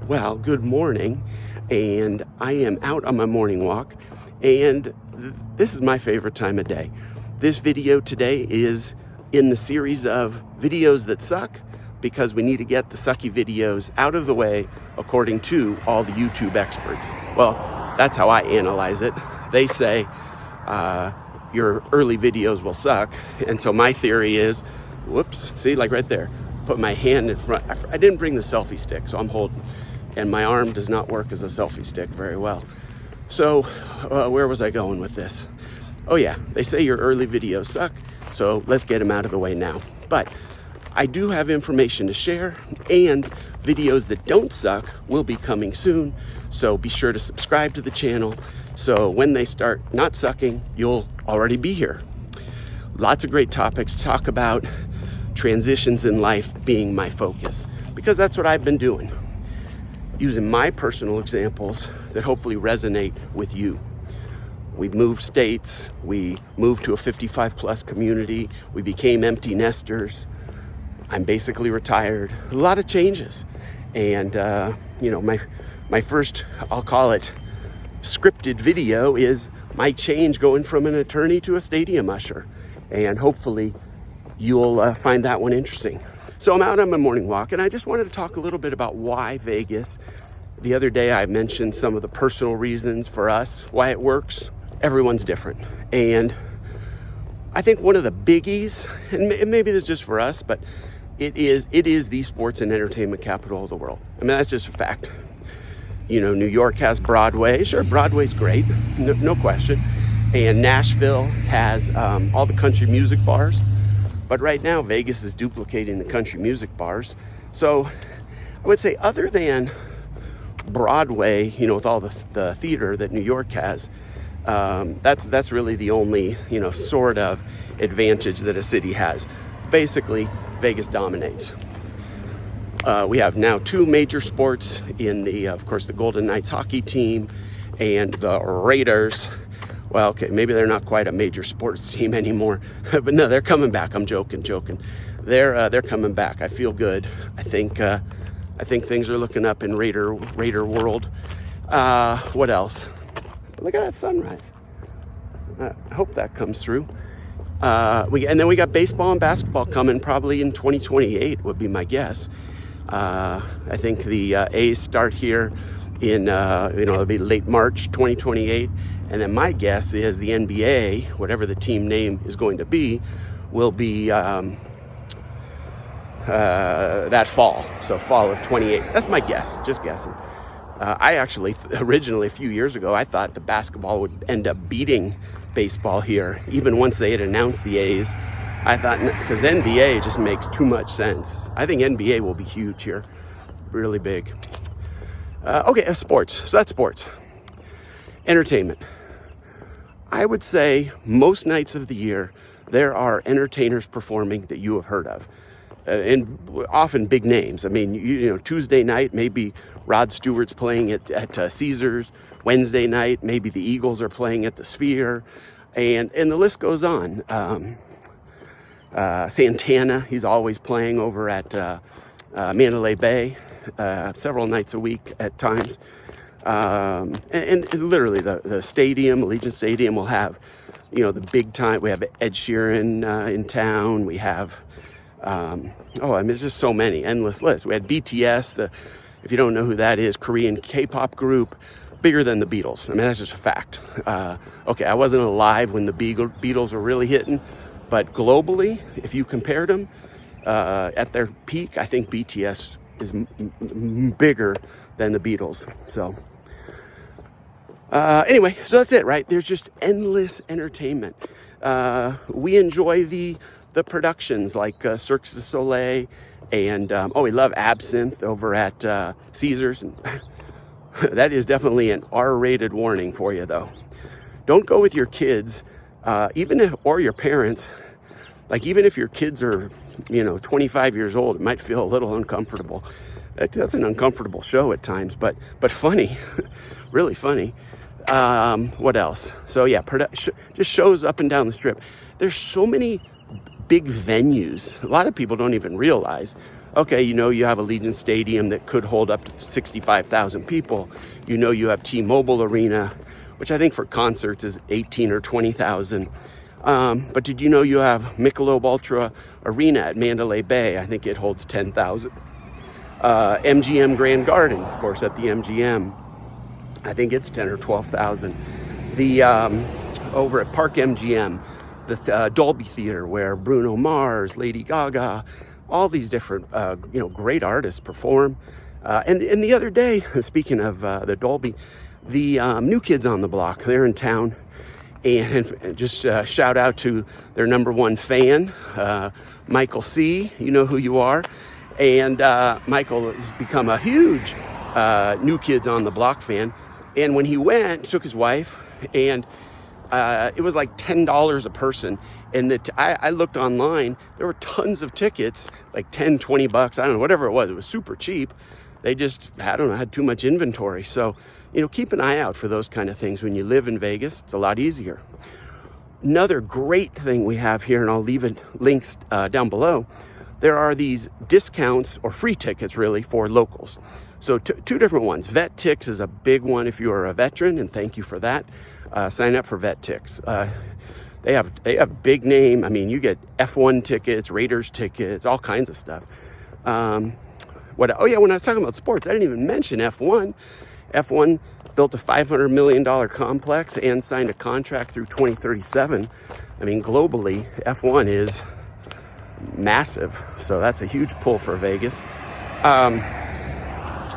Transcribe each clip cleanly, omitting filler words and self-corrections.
Well, good morning, and I am out on my morning walk, and this is my favorite time of day. This video today is in the series of videos that suck because we need to get the sucky videos out of the way according to all the YouTube experts. Well, that's how I analyze it. They say your early videos will suck, and so my theory is, whoops, see, like right there, put my hand in front. I didn't bring the selfie stick, so I'm holding, and my arm does not work as a selfie stick very well. So where was I going with this? Oh yeah, they say your early videos suck, so let's get them out of the way now. But I do have information to share, and videos that don't suck will be coming soon, so be sure to subscribe to the channel, so when they start not sucking, you'll already be here. Lots of great topics to talk about, transitions in life being my focus, because that's what I've been doing, using my personal examples that hopefully resonate with you. We've moved states, we moved to a 55 plus community, we became empty nesters, I'm basically retired, a lot of changes. And my first, I'll call it scripted video, is my change going from an attorney to a stadium usher. And hopefully you'll find that one interesting. So I'm out on my morning walk, and I just wanted to talk a little bit about why Vegas. The other day I mentioned some of the personal reasons for us, why it works. Everyone's different. And I think one of the biggies, and maybe this is just for us, but it is the sports and entertainment capital of the world. I mean, that's just a fact. You know, New York has Broadway. Sure, Broadway's great, no question. And Nashville has all the country music bars. But right now, Vegas is duplicating the country music bars. So I would say, other than Broadway, with all the theater that New York has, that's really the only, sort of advantage that a city has. Basically, Vegas dominates. We have now two major sports in of course, the Golden Knights hockey team and the Raiders. Well, okay, maybe they're not quite a major sports team anymore, but no, they're coming back. I'm joking. They're coming back. I feel good. I think things are looking up in Raider world. What else? Look at that sunrise. I hope that comes through. And then we got baseball and basketball coming probably in 2028 would be my guess. I think the A's start here in it'll be late March 2028, and then my guess is the NBA, whatever the team name is going to be, will be that fall, so fall of 28. That's my guess, just guessing. I actually originally, a few years ago, I thought the basketball would end up beating baseball here, even once they had announced the A's. I thought, because NBA just makes too much sense. I think NBA will be huge here, really big. Okay, sports. So that's sports. Entertainment. I would say most nights of the year, there are entertainers performing that you have heard of. And often big names. I mean, Tuesday night, maybe Rod Stewart's playing at Caesars. Wednesday night, maybe the Eagles are playing at the Sphere. And the list goes on. Santana, he's always playing over at Mandalay Bay, several nights a week at times. And literally the stadium, Allegiant Stadium, will have, the big time. We have Ed Sheeran in town. We have, there's just so many, endless list. We had BTS, if you don't know who that is, Korean K-pop group, bigger than the Beatles. I mean, that's just a fact. Okay, I wasn't alive when the Beatles were really hitting, but globally, if you compared them at their peak, I think BTS is bigger than the Beatles. So anyway, so that's it, right? There's just endless entertainment. We enjoy the productions like Cirque du Soleil, and we love Absinthe over at Caesars. That is definitely an R-rated warning for you, though. Don't go with your kids, or your parents. Like, even if your kids are, 25 years old, it might feel a little uncomfortable. That's an uncomfortable show at times, but funny, really funny. What else? So yeah, just shows up and down the strip. There's so many big venues. A lot of people don't even realize Okay, you know you have Allegiant Stadium that could hold up to 65,000 people. You know you have T-Mobile Arena, which I think for concerts is 18 or 20,000. But did you know you have Michelob Ultra Arena at Mandalay Bay? I think it holds 10,000. MGM Grand Garden, of course, at the MGM, I think it's 10 or 12,000. The over at Park MGM, the Dolby Theater, where Bruno Mars, Lady Gaga, all these different great artists perform. And the other day, speaking of the Dolby, the New Kids on the Block, they're in town, and just shout out to their number one fan, Michael C. You know who you are. And Michael has become a huge New Kids on the Block fan. And when he went, he took his wife, and it was like $10 a person. And I looked online, there were tons of tickets, like 10, 20 bucks, I don't know, whatever it was super cheap. They just, had too much inventory. So, keep an eye out for those kind of things. When you live in Vegas, it's a lot easier. Another great thing we have here, and I'll leave it links down below, there are these discounts or free tickets really for locals. So two different ones. Vet Tix is a big one if you are a veteran, and thank you for that. Sign up for Vet Tix. They have big name. I mean, you get F1 tickets, Raiders tickets, all kinds of stuff. When I was talking about sports, I didn't even mention F1. F1 built a $500 million complex and signed a contract through 2037. I mean, globally, F1 is massive. So that's a huge pull for Vegas.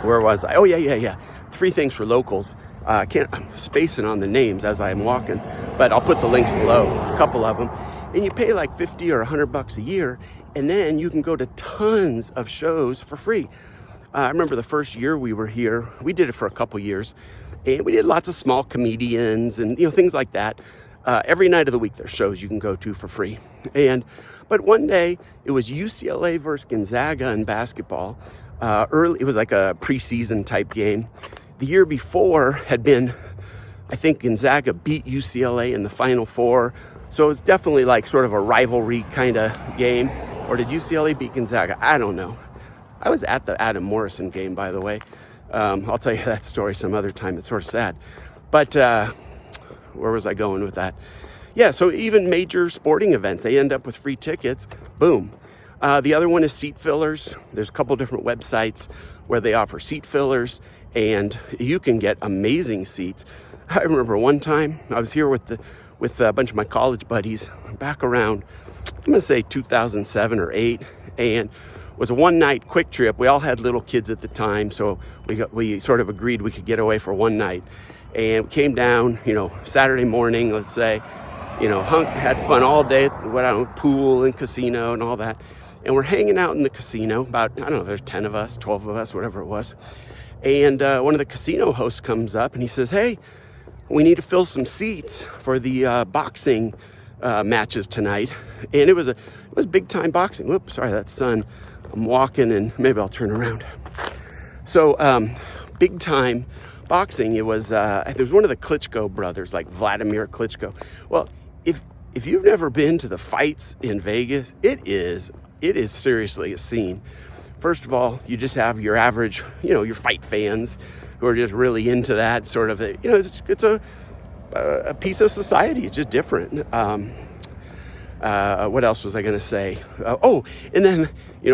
Where was I? Oh, yeah. 3 things for locals. I'm spacing on the names as I'm walking, but I'll put the links below, a couple of them. And you pay like 50 or $100 a year, and then you can go to tons of shows for free. I remember the first year we were here, we did it for a couple years, and we did lots of small comedians and things like that. Every night of the week there's shows you can go to for free. But one day it was UCLA versus Gonzaga in basketball. It was like a preseason type game. The year before had been, I think Gonzaga beat UCLA in the Final Four. So it was definitely like sort of a rivalry kind of game. Or did UCLA beat Gonzaga? I don't know. I was at the Adam Morrison game, by the way. I'll tell you that story some other time. It's sort of sad. But where was I going with that? Yeah, so even major sporting events, they end up with free tickets. Boom. The other one is seat fillers. There's a couple different websites where they offer seat fillers, and you can get amazing seats. I remember one time I was here with a bunch of my college buddies back around, I'm going to say 2007 or 8, and it was a one-night quick trip. We all had little kids at the time, so we sort of agreed we could get away for one night. And we came down, Saturday morning, let's say, had fun all day, went out pool and casino and all that. And we're hanging out in the casino, about, there's 10 of us, 12 of us, whatever it was. And one of the casino hosts comes up and he says, "Hey, we need to fill some seats for the boxing matches tonight." And it was big time boxing. Whoops, sorry, that's sun. I'm walking and maybe I'll turn around. So big time boxing. It was there was one of the Klitschko brothers, like Vladimir Klitschko. Well, if you've never been to the fights in Vegas, it is seriously a scene. First of all, you just have your average, your fight fans who are just really into that sort of, it's a piece of society. It's just different. What else was I going to say? And then,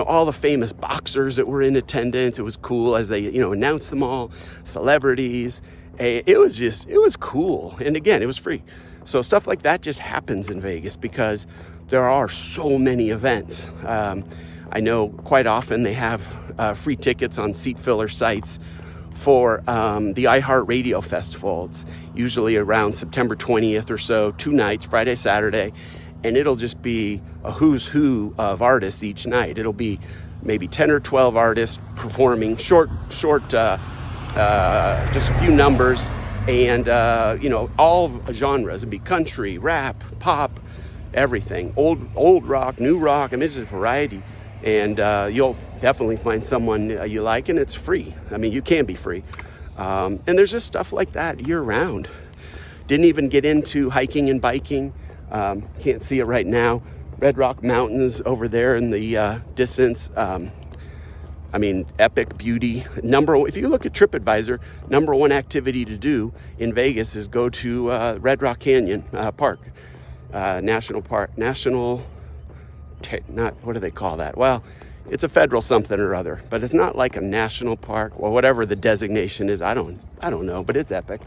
all the famous boxers that were in attendance. It was cool as they, announced them all, celebrities. It was cool. And again, it was free. So stuff like that just happens in Vegas because there are so many events. I know quite often they have free tickets on seat filler sites for the iHeartRadio Festival. It's usually around September 20th or so, 2 nights, Friday, Saturday, and it'll just be a who's who of artists each night. It'll be maybe 10 or 12 artists performing short, just a few numbers, and all genres. It'd be country, rap, pop, everything, old rock, new rock. I mean, it's a variety. And you'll definitely find someone you like, and it's free. I mean, you can be free. And there's just stuff like that year round. Didn't even get into hiking and biking. Can't see it right now. Red Rock Mountains over there in the distance. I mean, epic beauty. If you look at TripAdvisor, number one activity to do in Vegas is go to Red Rock Canyon Park, National Park, what do they call that? Well, it's a federal something or other, but it's not like a national park or whatever the designation is. I don't know, but it's epic.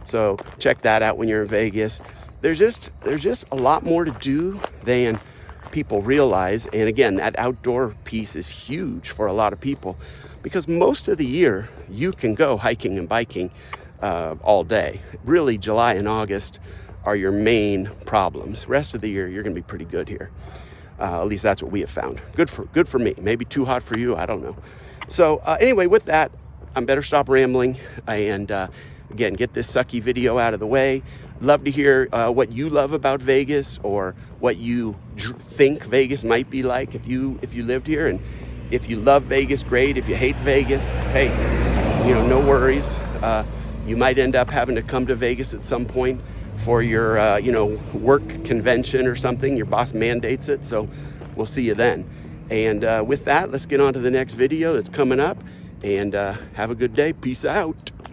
So check that out when you're in Vegas. There's just a lot more to do than people realize. And again, that outdoor piece is huge for a lot of people, because most of the year you can go hiking and biking all day. Really, July and August are your main problems. Rest of the year, you're going to be pretty good here. At least that's what we have found. Good for me. Maybe too hot for you. I don't know. So anyway, with that, I better stop rambling and again, get this sucky video out of the way. Love to hear what you love about Vegas, or what you think Vegas might be like if you lived here. And if you love Vegas, great. If you hate Vegas, hey, no worries. You might end up having to come to Vegas at some point for your work convention or something. Your boss mandates it, so we'll see you then. And with that, let's get on to the next video that's coming up, and have a good day. Peace out.